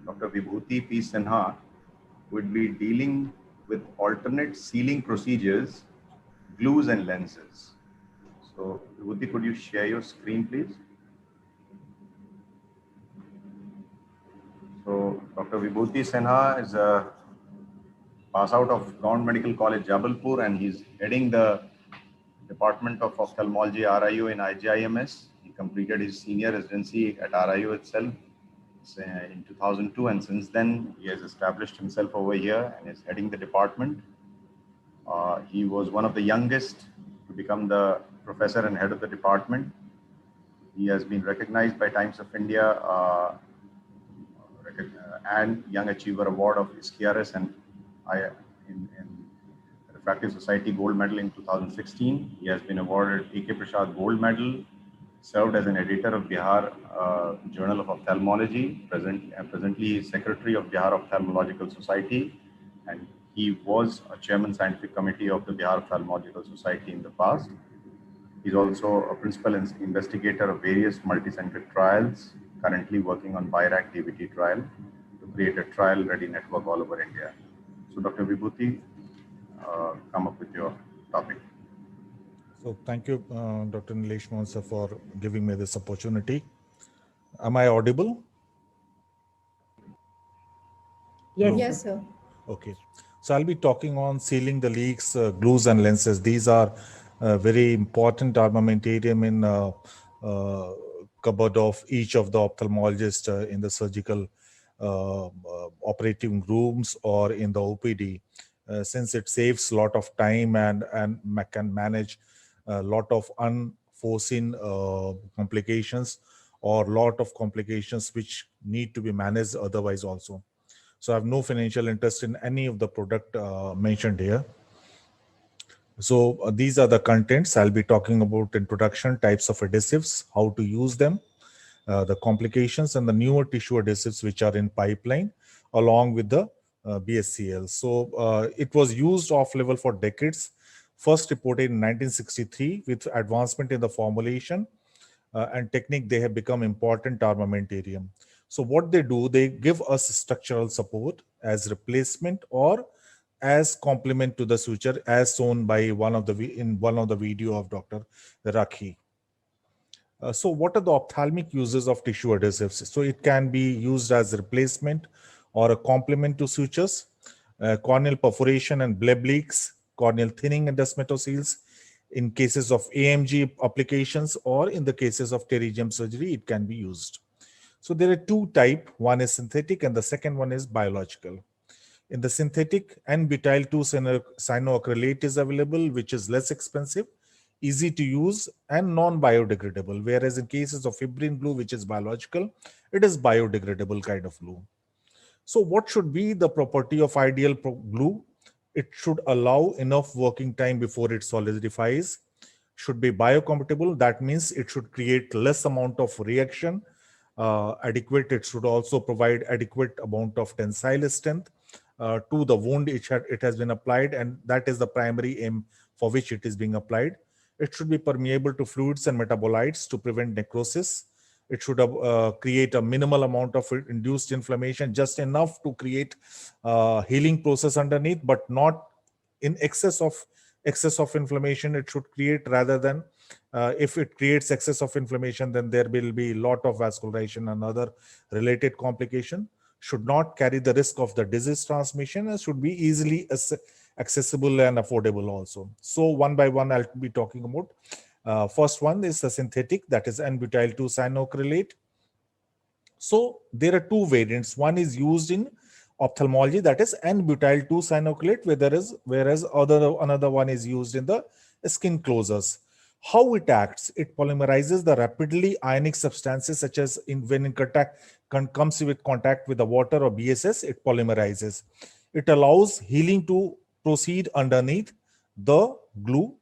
Dr. Vibhuti P. Sinha, would be dealing with alternate sealing procedures, glues and lenses. So, Vibhuti, could you share your screen, please? So, Dr. Vibhuti Sinha is a pass out of Government Medical College, Jabalpur, and he's heading the Department of Ophthalmology, RIU in IGIMS. He completed his senior residency at RIU itself in 2002, and since then he has established himself over here and is heading the department. He was one of the youngest to become the professor and head of the department. He has been recognized by Times of India and Young Achiever Award of SKRS and in Refractive Society Gold Medal in 2016. He has been awarded A.K. Prasad Gold Medal, served as an editor of Bihar Journal of Ophthalmology, presently Secretary of Bihar Ophthalmological Society, and he was a Chairman Scientific Committee of the Bihar Ophthalmological Society in the past. He's also a principal investigator of various multi-centric trials, currently working on BIRAC DVT trial to create a trial-ready network all over India. So Dr. Vibhuti, come up with your topic. So thank you, Dr. Nilesh Monsa, for giving me this opportunity. Am I audible? Yes, sir. Okay. So I'll be talking on sealing the leaks, glues and lenses. These are very important armamentarium in cupboard of each of the ophthalmologists in the surgical operating rooms or in the OPD, since it saves a lot of time and can manage a lot of unforeseen complications or lot of complications which need to be managed otherwise also. So I have no financial interest in any of the product mentioned here. So these are the contents. I'll be talking about introduction, types of adhesives, how to use them, the complications, and the newer tissue adhesives which are in pipeline, along with the BSCL. So it was used off-level for decades, first reported in 1963 with advancement in the formulation and technique. They have become important armamentarium. So what they do, they give us structural support as replacement or as complement to the suture, as shown by one of the video of Dr. Rakhi. So what are the ophthalmic uses of tissue adhesives? So it can be used as replacement or a complement to sutures, corneal perforation and bleb leaks, corneal thinning and desmetosseals. In cases of AMG applications or in the cases of pterygium surgery, it can be used. So there are two types. One is synthetic and the second one is biological. In the synthetic, N-butyl 2 cyanoacrylate is available, which is less expensive, easy to use, and non-biodegradable. Whereas in cases of fibrin glue, which is biological, it is biodegradable kind of glue. So what should be the property of ideal glue? It should allow enough working time before it solidifies, should be biocompatible. That means it should create less amount of reaction, adequate. It should also provide adequate amount of tensile strength to the wound it has been applied, and that is the primary aim for which it is being applied. It should be permeable to fluids and metabolites to prevent necrosis. It should create a minimal amount of induced inflammation, just enough to create healing process underneath, but not in excess of inflammation. It should create, rather than if it creates excess of inflammation, then there will be a lot of vascularization and other related complication. Should not carry the risk of the disease transmission and should be easily accessible and affordable also. So one by one, I'll be talking about. First one is the synthetic, that is N-butyl 2 cyanoacrylate. So there are two variants. One is used in ophthalmology, that is N-butyl 2 cyanoacrylate, whereas another one is used in the skin closures. How it acts? It polymerizes the rapidly ionic substances, such as when in contact comes with contact with the water or BSS, it polymerizes. It allows healing to proceed underneath the glue.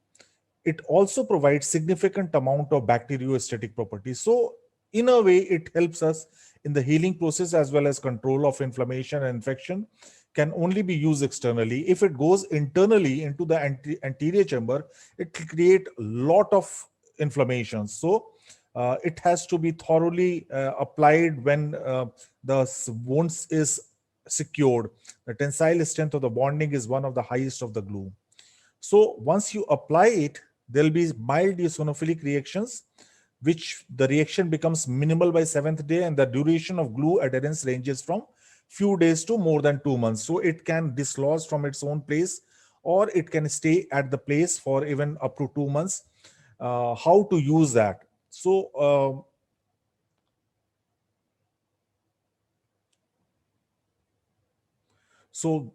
It also provides significant amount of bacteriostatic properties. So in a way, it helps us in the healing process as well as control of inflammation and infection. Can only be used externally. If it goes internally into the anterior chamber, it will create a lot of inflammation. So it has to be thoroughly applied when the wounds is secured. The tensile strength of the bonding is one of the highest of the glue. So once you apply it, there'll be mild eosinophilic reactions, which the reaction becomes minimal by 7th day, and the duration of glue adherence ranges from few days to more than 2 months. So it can dislodge from its own place, or it can stay at the place for even up to 2 months. How to use that? So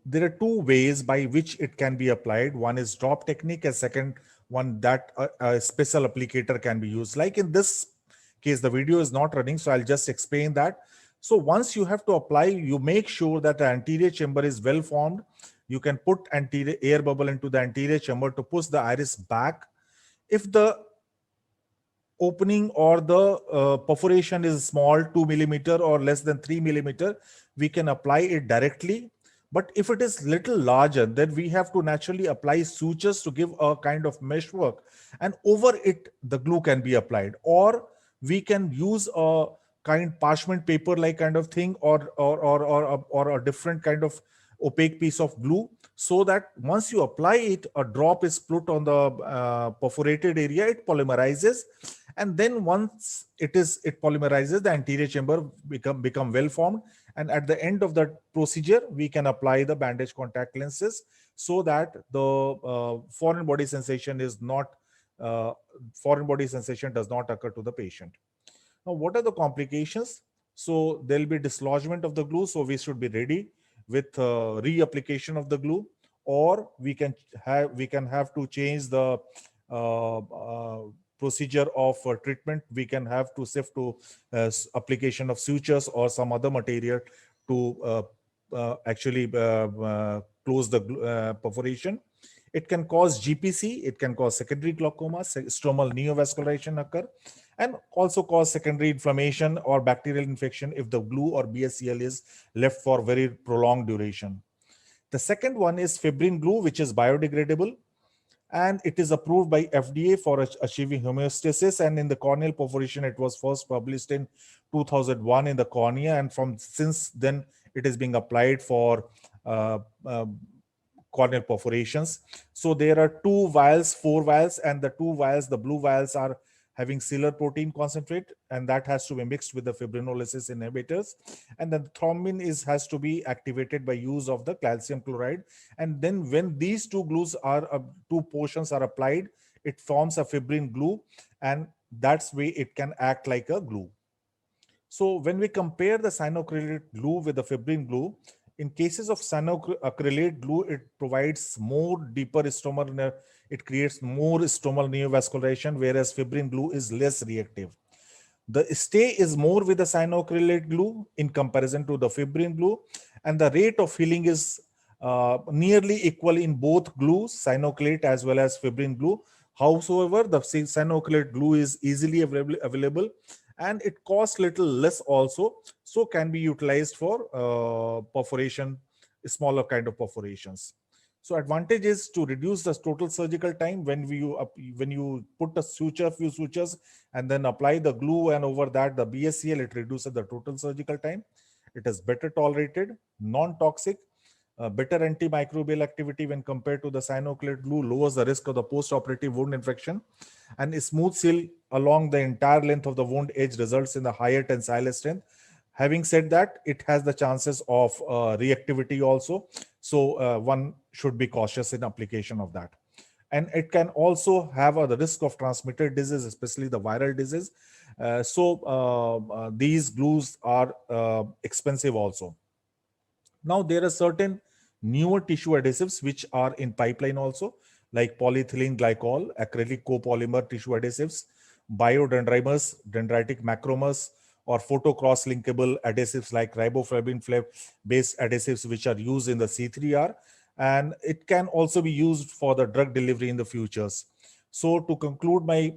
there are two ways by which it can be applied. One is drop technique, and second one that a special applicator can be used. Like in this case, the video is not running, so I'll just explain that. So once you have to apply, you make sure that the anterior chamber is well formed. You can put anterior air bubble into the anterior chamber to push the iris back. If the opening or the perforation is small, 2 millimeter or less than 3 millimeter, we can apply it directly. But if it is little larger, then we have to naturally apply sutures to give a kind of meshwork, and over it the glue can be applied. Or we can use a kind parchment paper like kind of thing, or a different kind of opaque piece of glue, so that once you apply it, a drop is put on the perforated area, it polymerizes, and then once it polymerizes, the anterior chamber become well formed, and at the end of the procedure we can apply the bandage contact lenses, so that the foreign body sensation does not occur to the patient. Now, what are the complications? So there'll be dislodgement of the glue, so we should be ready with reapplication of the glue, or we can have to change the procedure of treatment. We can have to shift to application of sutures or some other material to actually close the perforation. It can cause GPC, it can cause secondary glaucoma, stromal neovascularization occur, and also cause secondary inflammation or bacterial infection if the glue or BSCL is left for very prolonged duration. The second one is fibrin glue, which is biodegradable, and it is approved by FDA for achieving homeostasis. And in the corneal perforation, it was first published in 2001 in the cornea, and since then it is being applied for corneal perforations. So there are 4 vials, and the 2 vials, the blue vials, are having sealer protein concentrate, and that has to be mixed with the fibrinolysis inhibitors, and then the thrombin has to be activated by use of the calcium chloride. And then when these two portions are applied, it forms a fibrin glue, and that's way it can act like a glue. So when we compare the cyanoacrylate glue with the fibrin glue, in cases of cyanoacrylate glue, it provides more deeper stromal, it creates more stromal neovascularization, whereas fibrin glue is less reactive. The stay is more with the cyanoacrylate glue in comparison to the fibrin glue, and the rate of healing is nearly equal in both glues, cyanoacrylate as well as fibrin glue. However, the cyanoacrylate glue is easily available, and it costs little less also, so can be utilized for perforation, smaller kind of perforations. So advantage is to reduce the total surgical time when you put a suture, few sutures, and then apply the glue, and over that the BSCL, it reduces the total surgical time. It is better tolerated, non-toxic, better antimicrobial activity when compared to the cyanoacrylate glue, lowers the risk of the post-operative wound infection, and a smooth seal along the entire length of the wound edge results in the higher tensile strength. Having said that, it has the chances of reactivity also, so one should be cautious in application of that. And it can also have the risk of transmitted disease, especially the viral disease. These glues are expensive also. Now there are certain newer tissue adhesives which are in pipeline also, like polyethylene glycol, acrylic copolymer tissue adhesives, biodendrimers, dendritic macromers, or photo cross linkable adhesives like riboflavin based adhesives, which are used in the C3R, and it can also be used for the drug delivery in the futures. So to conclude my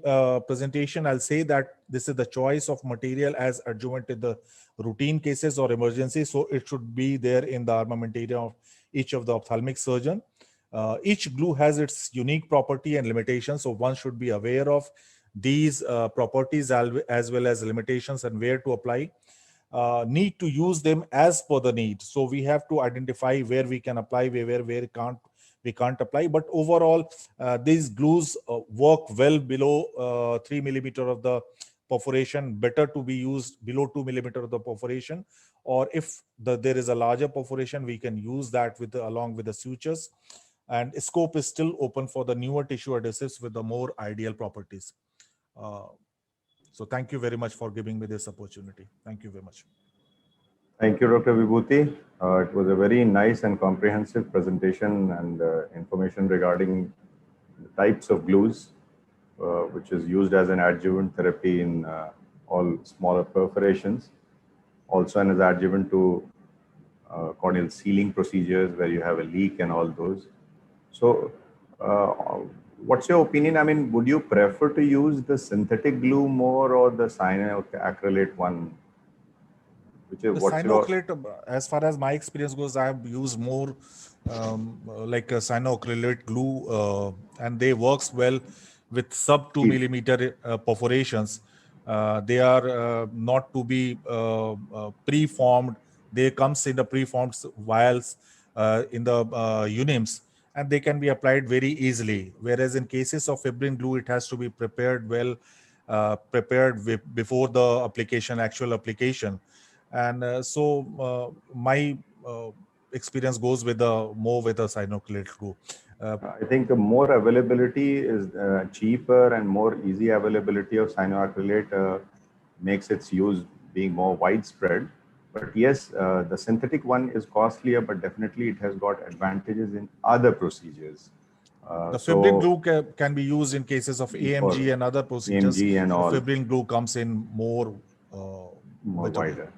presentation, I'll say that this is the choice of material as adjuvant in the routine cases or emergency. So it should be there in the armamentarium of each of the ophthalmic surgeon. Each glue has its unique property and limitations, so one should be aware of these properties as well as limitations and where to apply, need to use them as per the need. So we have to identify where we can apply, where we can't apply. But overall, these glues work well below 3 millimeter of the perforation. Better to be used below 2 millimeter of the perforation, or if there is a larger perforation, we can use that along with the sutures. And scope is still open for the newer tissue adhesives with the more ideal properties. So thank you very much for giving me this opportunity. Thank you very much. Thank you, Dr. Vibhuti. It was a very nice and comprehensive presentation and information regarding the types of glues, which is used as an adjuvant therapy in all smaller perforations, also as adjuvant to corneal sealing procedures where you have a leak and all those. So what's your opinion? I mean, would you prefer to use the synthetic glue more or the cyanoacrylate one? The cyanoacrylate, as far as my experience goes, I have used more like a cyanoacrylate glue, and they works well with sub 2 millimeter perforations. They are not to be preformed. They comes in the preformed vials in the unims, and they can be applied very easily. Whereas in cases of fibrin glue, it has to be prepared well, before the actual application. And so my experience goes with more with the cyanoacrylate glue. I think the more availability is cheaper and more easy availability of cyanoacrylate makes its use being more widespread. But yes, the synthetic one is costlier, but definitely it has got advantages in other procedures. The fibrin glue can be used in cases of AMG and other procedures. AMG and all. Fibrin glue comes in more wider.